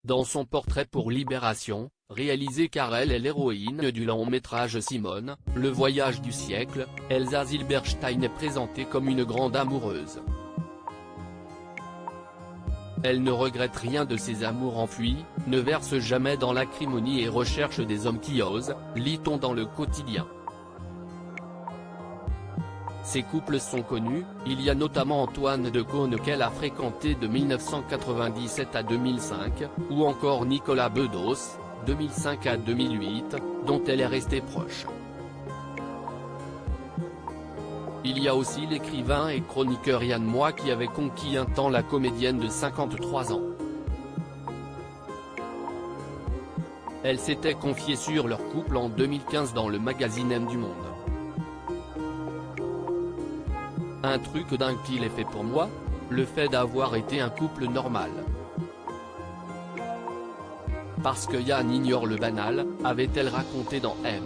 Dans son portrait pour Libération, réalisé car elle est l'héroïne du long-métrage Simone, le voyage du siècle, Elsa Zilberstein est présentée comme une grande amoureuse. Elle ne regrette rien de ses amours enfuis, ne verse jamais dans l'acrimonie et recherche des hommes qui osent, lit-on dans le quotidien. Ces couples sont connus, il y a notamment Antoine de Caunes qu'elle a fréquenté de 1997 à 2005, ou encore Nicolas Bedos, 2005 à 2008, dont elle est restée proche. Il y a aussi l'écrivain et chroniqueur Yann Moix qui avait conquis un temps la comédienne de 53 ans. Elle s'était confiée sur leur couple en 2015 dans le magazine M du Monde. Un truc dingue qu'il ait fait pour moi, le fait d'avoir été un couple normal. Parce que Yann ignore le banal, avait-elle raconté dans M.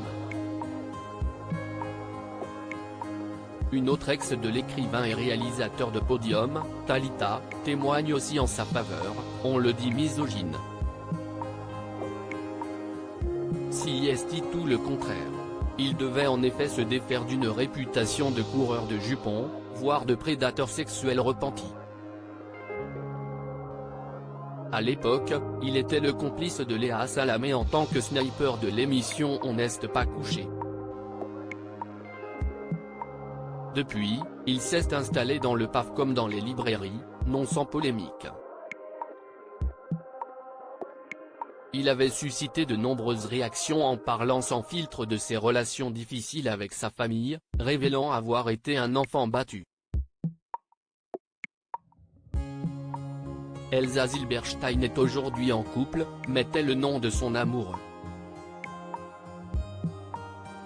Une autre ex de l'écrivain et réalisateur de Podium, Talita, témoigne aussi en sa faveur, on le dit misogyne. Si est tout le contraire. Il devait en effet se défaire d'une réputation de coureur de jupons, voire de prédateur sexuel repenti. À l'époque, il était le complice de Léa Salamé en tant que sniper de l'émission On n'est pas couché. Depuis, il s'est installé dans le PAF comme dans les librairies, non sans polémique. Il avait suscité de nombreuses réactions en parlant sans filtre de ses relations difficiles avec sa famille, révélant avoir été un enfant battu. Elsa Zilberstein est aujourd'hui en couple, met-elle le nom de son amoureux.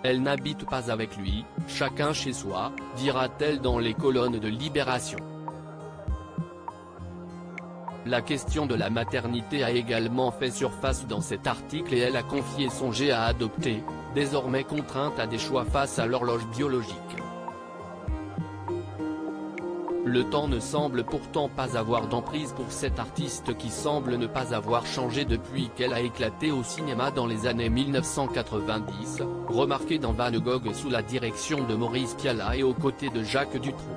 Elle n'habite pas avec lui, chacun chez soi, dira-t-elle dans les colonnes de Libération. La question de la maternité a également fait surface dans cet article et elle a confié songer à adopter, désormais contrainte à des choix face à l'horloge biologique. Le temps ne semble pourtant pas avoir d'emprise pour cette artiste qui semble ne pas avoir changé depuis qu'elle a éclaté au cinéma dans les années 1990, remarquée dans Van Gogh sous la direction de Maurice Pialat et aux côtés de Jacques Dutronc.